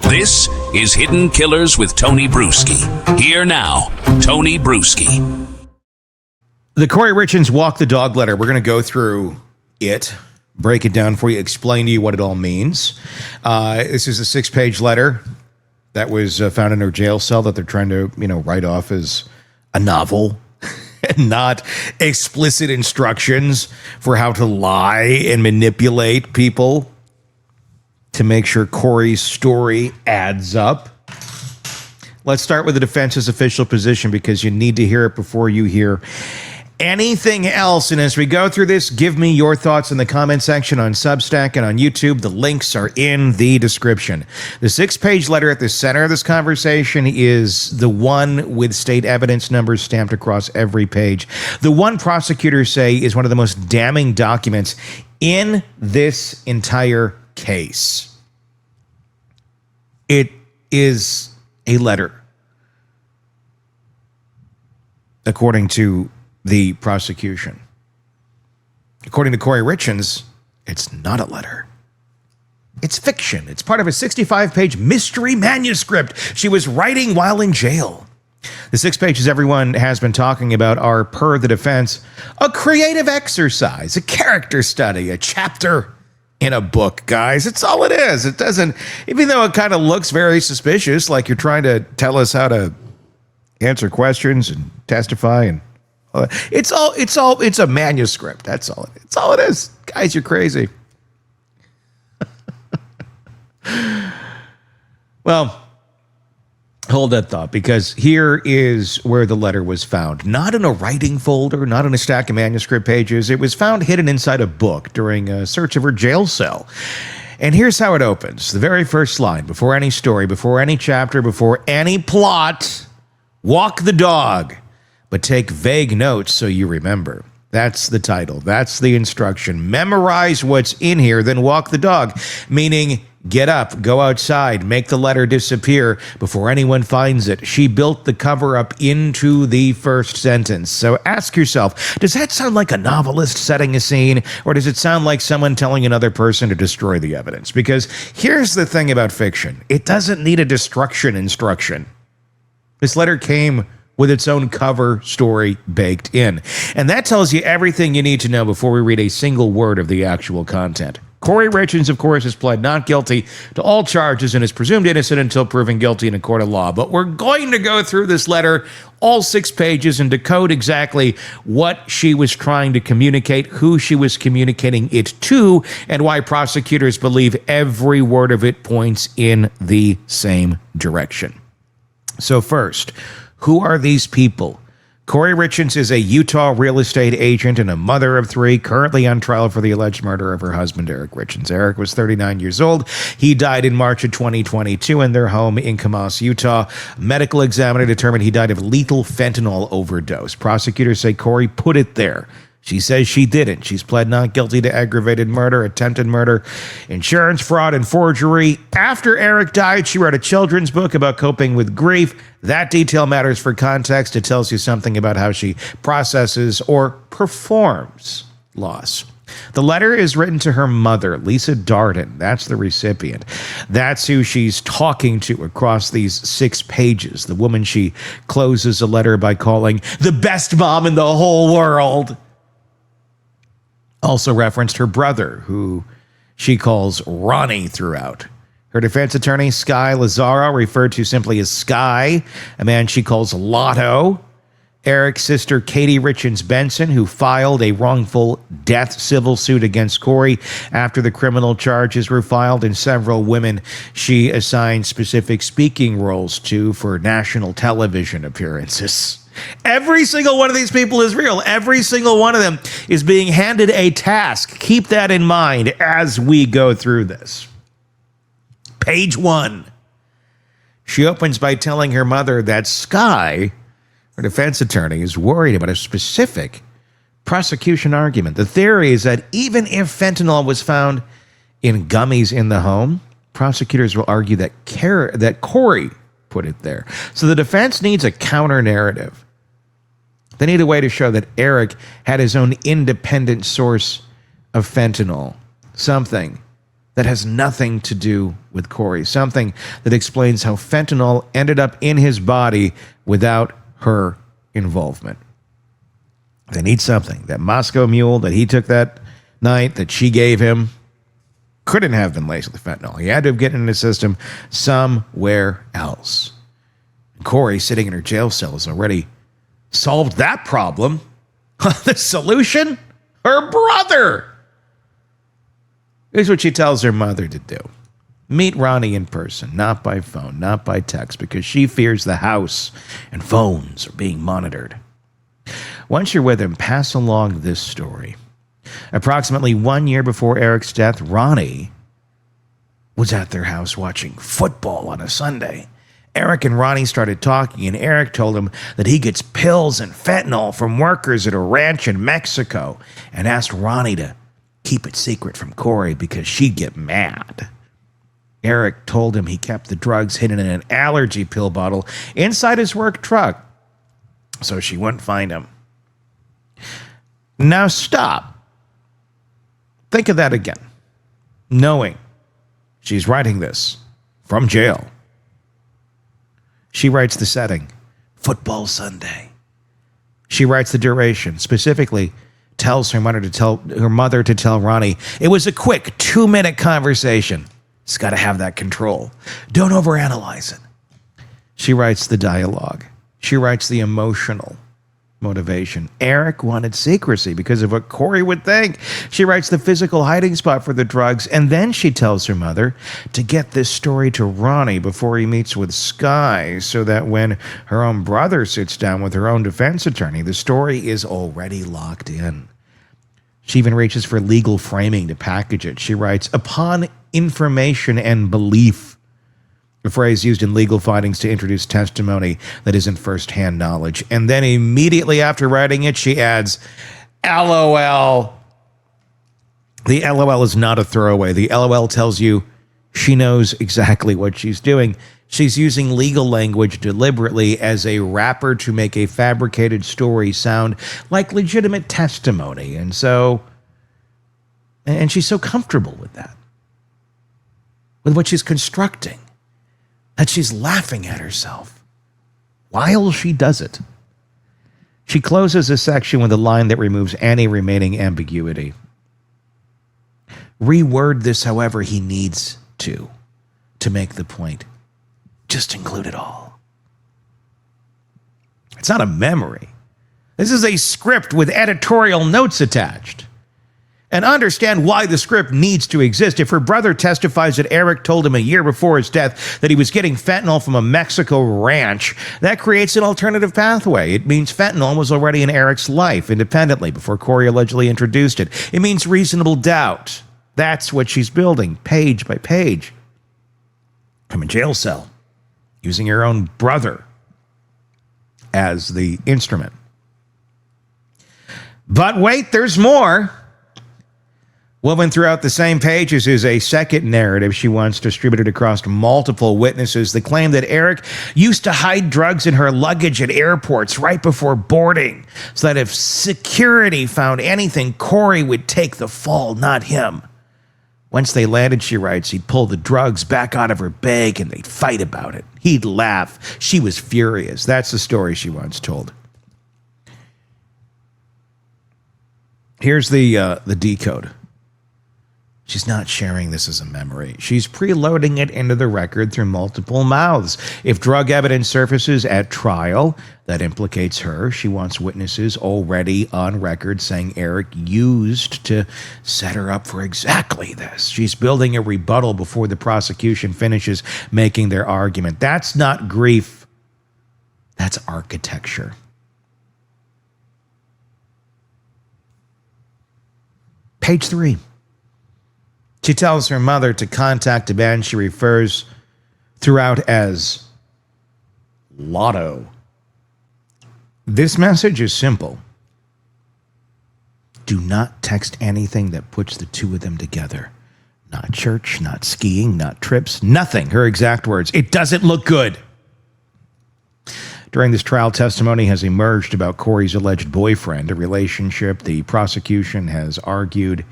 This is Hidden Killers with Tony Brueski. Here now, Tony Brueski. The Kouri Richins Walk the Dog letter. We're going to go through it, break it down for you, explain to you what it all means. This is a 6-page letter that was found in her jail cell that they're trying to, write off as a novel and not explicit instructions for how to lie and manipulate people to make sure Kouri's story adds up. Let's start with the defense's official position because you need to hear it before you hear anything else. And as we go through this, give me your thoughts in the comment section on Substack and on YouTube. The links are in the description. The 6-page letter at the center of this conversation is the one with state evidence numbers stamped across every page. The one prosecutors say is one of the most damning documents in this entire case. It is a letter, according to the prosecution. According to Kouri Richins, it's not a letter. It's fiction. It's part of a 65-page mystery manuscript she was writing while in jail. The 6 pages everyone has been talking about are, per the defense, a creative exercise, a character study, a chapter in a book, guys. It's all it is. It doesn't, even though it kind of looks very suspicious, like you're trying to tell us how to answer questions and testify, and it's a manuscript. That's all. It's all it is. Guys, you're crazy. Well, hold that thought, because here is where the letter was found. Not in a writing folder, not in a stack of manuscript pages. It was found hidden inside a book during a search of her jail cell. And here's how it opens. The very first line, before any story, before any chapter, before any plot, walk the dog, but take vague notes so you remember. That's the title. That's the instruction. Memorize what's in here, then walk the dog, meaning get up, go outside, make the letter disappear before anyone finds it. She built the cover up into the first sentence. So ask yourself, does that sound like a novelist setting a scene, or does it sound like someone telling another person to destroy the evidence? Because here's the thing about fiction. It doesn't need a destruction instruction. This letter came with its own cover story baked in. And that tells you everything you need to know before we read a single word of the actual content. Kouri Richins, of course, has pled not guilty to all charges and is presumed innocent until proven guilty in a court of law. But we're going to go through this letter, all 6 pages, and decode exactly what she was trying to communicate, who she was communicating it to, and why prosecutors believe every word of it points in the same direction. So first, who are these people? Kouri Richins is a Utah real estate agent and a mother of 3, currently on trial for the alleged murder of her husband, Eric Richins. Eric was 39 years old. He died in March of 2022 in their home in Kamas, Utah. A medical examiner determined he died of lethal fentanyl overdose. Prosecutors say Kouri put it there. She says she didn't. She's pled not guilty to aggravated murder, attempted murder, insurance fraud, and forgery. After Eric died, she wrote a children's book about coping with grief. That detail matters for context. It tells you something about how she processes or performs loss. The letter is written to her mother, Lisa Darden. That's the recipient. That's who she's talking to across these 6 pages. The woman she closes a letter by calling the best mom in the whole world. Also referenced her brother, who she calls Ronney throughout. Her defense attorney, Sky Lazaro, referred to simply as Sky, a man she calls Lotto. Eric's sister, Katie Richins Benson, who filed a wrongful death civil suit against Kouri after the criminal charges were filed, and several women she assigned specific speaking roles to for national television appearances. Every single one of these people is real. Every single one of them is being handed a task. Keep that in mind as we go through this. Page 1. She opens by telling her mother that Sky, her defense attorney, is worried about a specific prosecution argument. The theory is that even if fentanyl was found in gummies in the home, prosecutors will argue that Kouri put it there. So the defense needs a counter narrative. They need a way to show that Eric had his own independent source of fentanyl, something that has nothing to do with Kouri, something that explains how fentanyl ended up in his body without her involvement. They need something. That Moscow Mule that he took that night that she gave him couldn't have been laced with fentanyl. He had to have gotten in his system somewhere else. Kouri, sitting in her jail cell, has already solved that problem. The solution? Her brother. Here's what she tells her mother to do. Meet Ronney in person, not by phone, not by text, because she fears the house and phones are being monitored. Once you're with him, pass along this story. Approximately 1 year before Eric's death, Ronney was at their house watching football on a Sunday. Eric and Ronney started talking, and Eric told him that he gets pills and fentanyl from workers at a ranch in Mexico and asked Ronney to keep it secret from Kouri because she'd get mad. Eric told him he kept the drugs hidden in an allergy pill bottle inside his work truck so she wouldn't find him. Now stop. Think of that again. Knowing she's writing this from jail. She writes the setting, football Sunday. She writes the duration, specifically tells her mother to tell Ronney it was a quick 2-minute conversation. It's got to have that control. Don't overanalyze it. She writes the dialogue. She writes the emotional motivation. Eric wanted secrecy because of what Kouri would think. She writes the physical hiding spot for the drugs, and then she tells her mother to get this story to Ronney before he meets with Skye, so that when her own brother sits down with her own defense attorney, the story is already locked in. She even reaches for legal framing to package it. She writes, upon information and belief, a phrase used in legal findings to introduce testimony that isn't first-hand knowledge. And then immediately after writing it, she adds, LOL. The LOL is not a throwaway. The LOL tells you she knows exactly what she's doing. She's using legal language deliberately as a wrapper to make a fabricated story sound like legitimate testimony. And she's so comfortable with that, with what she's constructing, that she's laughing at herself while she does it. She closes a section with a line that removes any remaining ambiguity. Reword this however he needs to make the point. Just include it all. It's not a memory. This is a script with editorial notes attached. And understand why the script needs to exist. If her brother testifies that Eric told him a year before his death that he was getting fentanyl from a Mexico ranch, that creates an alternative pathway. It means fentanyl was already in Eric's life independently before Kouri allegedly introduced it. It means reasonable doubt. That's what she's building, page by page. From a jail cell, using her own brother as the instrument. But wait, there's more. Woven throughout the same pages is a second narrative she wants distributed across multiple witnesses. The claim that Eric used to hide drugs in her luggage at airports right before boarding, so that if security found anything, Kouri would take the fall, not him. Once they landed, she writes, he'd pull the drugs back out of her bag and they'd fight about it. He'd laugh. She was furious. That's the story she once told. Here's the decode. She's not sharing this as a memory. She's preloading it into the record through multiple mouths. If drug evidence surfaces at trial that implicates her, she wants witnesses already on record saying Eric used to set her up for exactly this. She's building a rebuttal before the prosecution finishes making their argument. That's not grief. That's architecture. Page 3. She tells her mother to contact a band she refers throughout as Lotto. This message is simple. Do not text anything that puts the two of them together. Not church, not skiing, not trips, nothing. Her exact words. It doesn't look good. During this trial, testimony has emerged about Kouri's alleged boyfriend, a relationship the prosecution has argued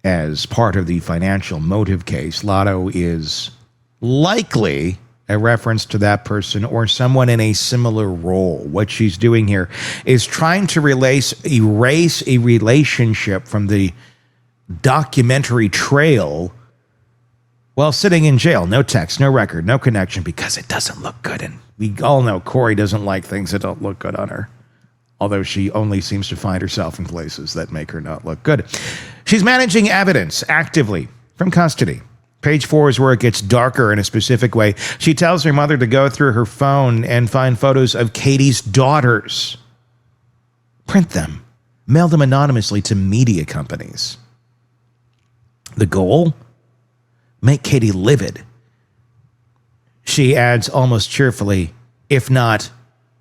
as part of the financial motive case. Lotto is likely a reference to that person or someone in a similar role. What she's doing here is trying to erase a relationship from the documentary trail while sitting in jail. No text, no record, no connection, because it doesn't look good. And we all know Kouri doesn't like things that don't look good on her, although she only seems to find herself in places that make her not look good. She's managing evidence actively from custody. Page 4 is where it gets darker in a specific way. She tells her mother to go through her phone and find photos of Katie's daughters. Print them. Mail them anonymously to media companies. The goal? Make Katie livid. She adds almost cheerfully, if not,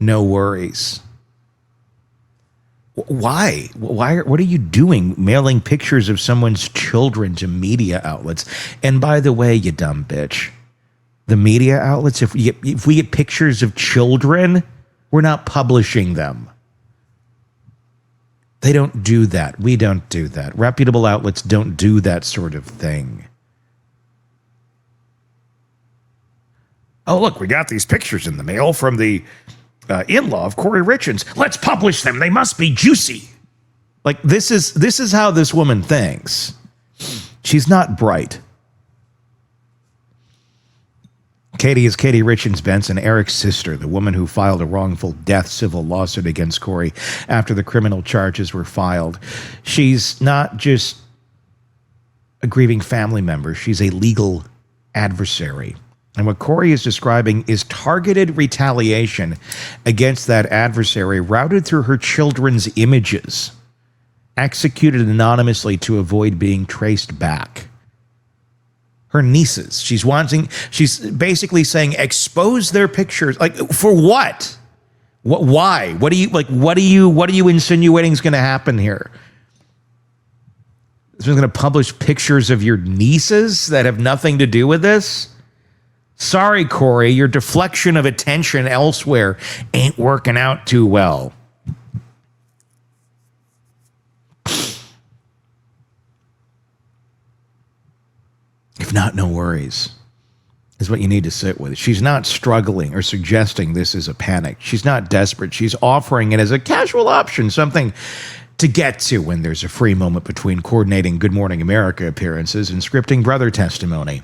no worries. Why? What are you doing mailing pictures of someone's children to media outlets? And by the way, you dumb bitch, the media outlets, if we get pictures of children, we're not publishing them. They don't do that. We don't do that. Reputable outlets don't do that sort of thing. Oh, look, we got these pictures in the mail from the in-law of Kouri Richins. Let's publish them. They must be juicy. Like, this is how this woman thinks. She's not bright. Katie is Kouri Richins Benson, Eric's sister, the woman who filed a wrongful death civil lawsuit against Kouri after the criminal charges were filed. She's not just a grieving family member. She's a legal adversary. And what Kouri is describing is targeted retaliation against that adversary routed through her children's images, executed anonymously to avoid being traced back. Her nieces, she's basically saying, expose their pictures. Like, for what? Why? What are you insinuating is going to happen here? Is going to publish pictures of your nieces that have nothing to do with this? Sorry, Kouri, your deflection of attention elsewhere ain't working out too well. If not, no worries, is what you need to sit with. She's not struggling or suggesting this is a panic. She's not desperate. She's offering it as a casual option, something to get to when there's a free moment between coordinating Good Morning America appearances and scripting brother testimony.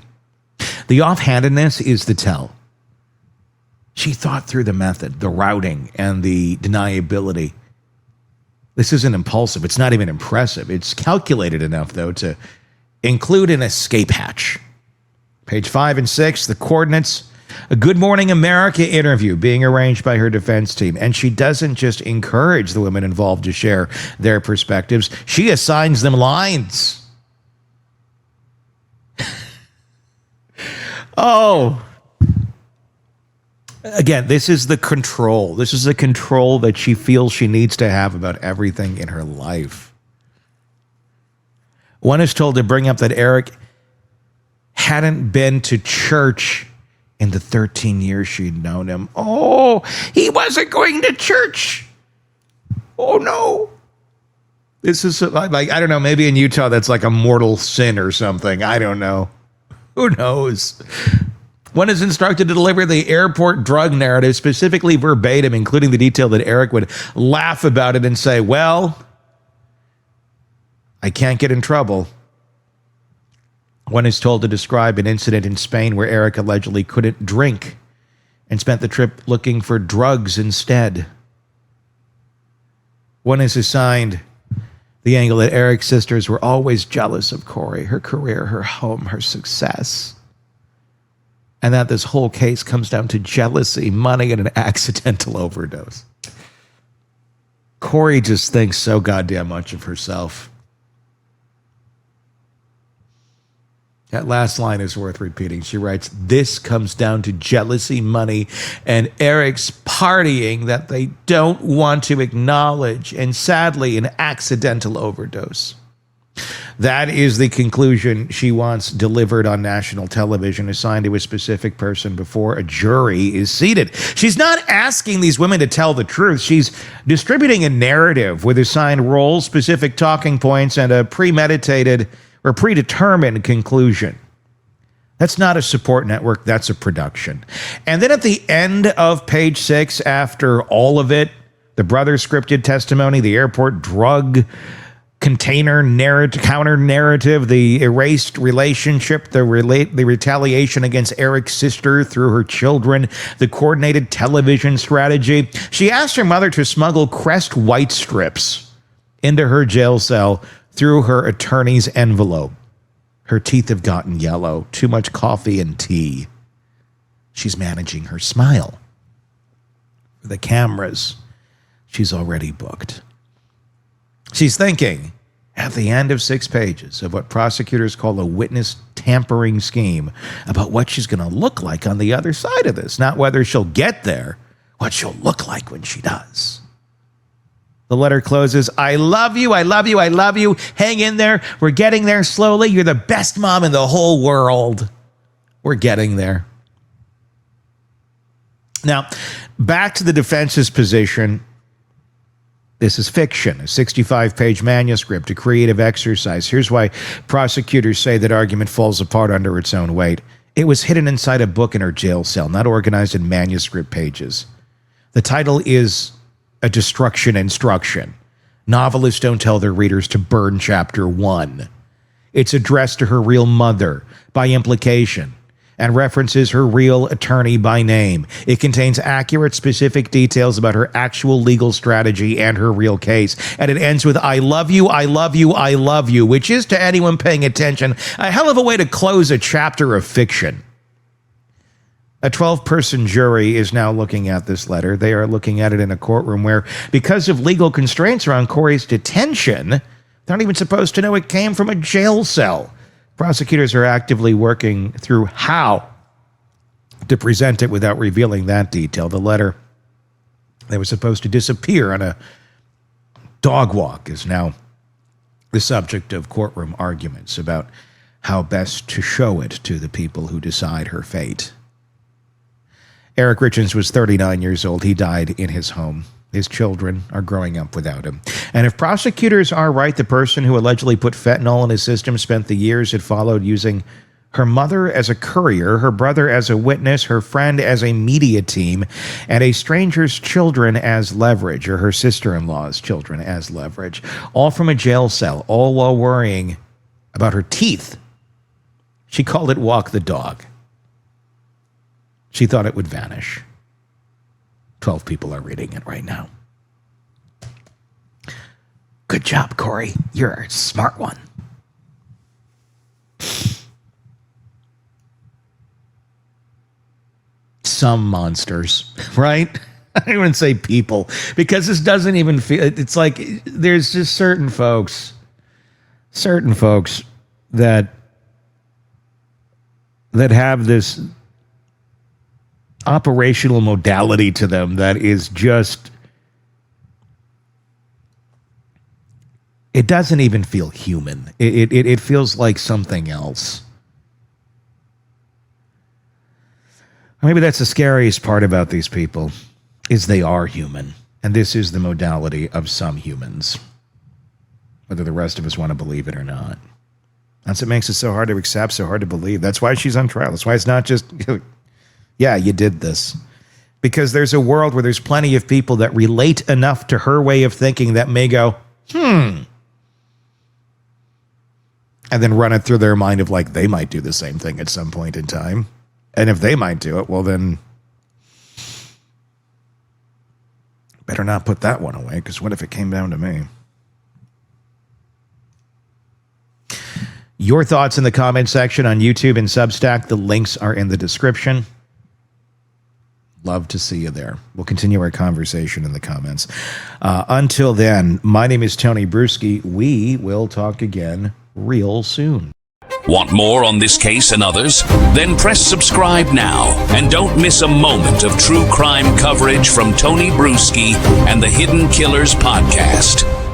The offhandedness is the tell. She thought through the method, the routing, and the deniability. This isn't impulsive. It's not even impressive. It's calculated enough, though, to include an escape hatch. Page 5 and 6, the coordinates. A Good Morning America interview being arranged by her defense team. And she doesn't just encourage the women involved to share their perspectives. She assigns them lines. Oh, again, this is the control. This is the control that she feels she needs to have about everything in her life. One is told to bring up that Eric hadn't been to church in the 13 years she'd known him. Oh, he wasn't going to church. Oh, no. This is like, I don't know, maybe in Utah that's like a mortal sin or something. I don't know. Who knows? One is instructed to deliver the airport drug narrative, specifically verbatim, including the detail that Eric would laugh about it and say, well, I can't get in trouble. One is told to describe an incident in Spain where Eric allegedly couldn't drink and spent the trip looking for drugs instead. One is assigned the angle that Eric's sisters were always jealous of Kouri, her career, her home, her success. And that this whole case comes down to jealousy, money, and an accidental overdose. Kouri just thinks so goddamn much of herself. That last line is worth repeating. She writes, this comes down to jealousy, money, and Eric's partying that they don't want to acknowledge, and sadly, an accidental overdose. That is the conclusion she wants delivered on national television, assigned to a specific person before a jury is seated. She's not asking these women to tell the truth. She's distributing a narrative with assigned roles, specific talking points, and a premeditated or predetermined conclusion. That's not a support network, that's a production. And then at the end of page 6, after all of it, the brother's scripted testimony, the airport drug container narrative, counter narrative, the erased relationship, the retaliation against Eric's sister through her children, the coordinated television strategy. She asked her mother to smuggle Crest white strips into her jail cell through her attorney's envelope. Her teeth have gotten yellow, too much coffee and tea. She's managing her smile. For the cameras, she's already booked. She's thinking, at the end of 6 pages, of what prosecutors call a witness tampering scheme, about what she's going to look like on the other side of this. Not whether she'll get there, what she'll look like when she does. The letter closes, I love you, I love you, I love you. Hang in there. We're getting there slowly. You're the best mom in the whole world. We're getting there. Now, back to the defense's position. This is fiction, a 65-page manuscript, a creative exercise. Here's why prosecutors say that argument falls apart under its own weight. It was hidden inside a book in her jail cell, not organized in manuscript pages. The title is A Destruction Instruction. Novelists don't tell their readers to burn chapter 1. It's addressed to her real mother by implication and references her real attorney by name. It contains accurate, specific details about her actual legal strategy and her real case. And it ends with, I love you, I love you, I love you, which is, to anyone paying attention, a hell of a way to close a chapter of fiction. A 12-person jury is now looking at this letter. They are looking at it in a courtroom where, because of legal constraints around Kouri's detention, they're not even supposed to know it came from a jail cell. Prosecutors are actively working through how to present it without revealing that detail. The letter that was supposed to disappear on a dog walk is now the subject of courtroom arguments about how best to show it to the people who decide her fate. Eric Richins was 39 years old. He died in his home. His children are growing up without him. And if prosecutors are right, the person who allegedly put fentanyl in his system spent the years it followed using her mother as a courier, her brother as a witness, her friend as a media team, and a stranger's children as leverage, or her sister-in-law's children as leverage, all from a jail cell, all while worrying about her teeth. She called it walk the dog. She thought it would vanish. 12 people are reading it right now. Good job, Kouri. You're a smart one. Some monsters, right? I don't even say people, because this doesn't even feel, it's like there's just certain folks that have this operational modality to them that is just, it doesn't even feel human. It feels like something else. Maybe that's the scariest part about these people, is they are human. And this is the modality of some humans, whether the rest of us want to believe it or not. That's what makes it so hard to accept, so hard to believe. That's why she's on trial. That's why it's not just, yeah, you did this. Because there's a world where there's plenty of people that relate enough to her way of thinking that may go, and then run it through their mind of like, they might do the same thing at some point in time. And if they might do it, well then, better not put that one away, because what if it came down to me? Your thoughts in the comment section on YouTube and Substack. The links are in the description. Love to see you there. We'll continue our conversation in the comments. Until then, my name is Tony Brueski. We will talk again real soon. Want more on this case and others? Then press subscribe now and don't miss a moment of true crime coverage from Tony Brueski and the Hidden Killers podcast.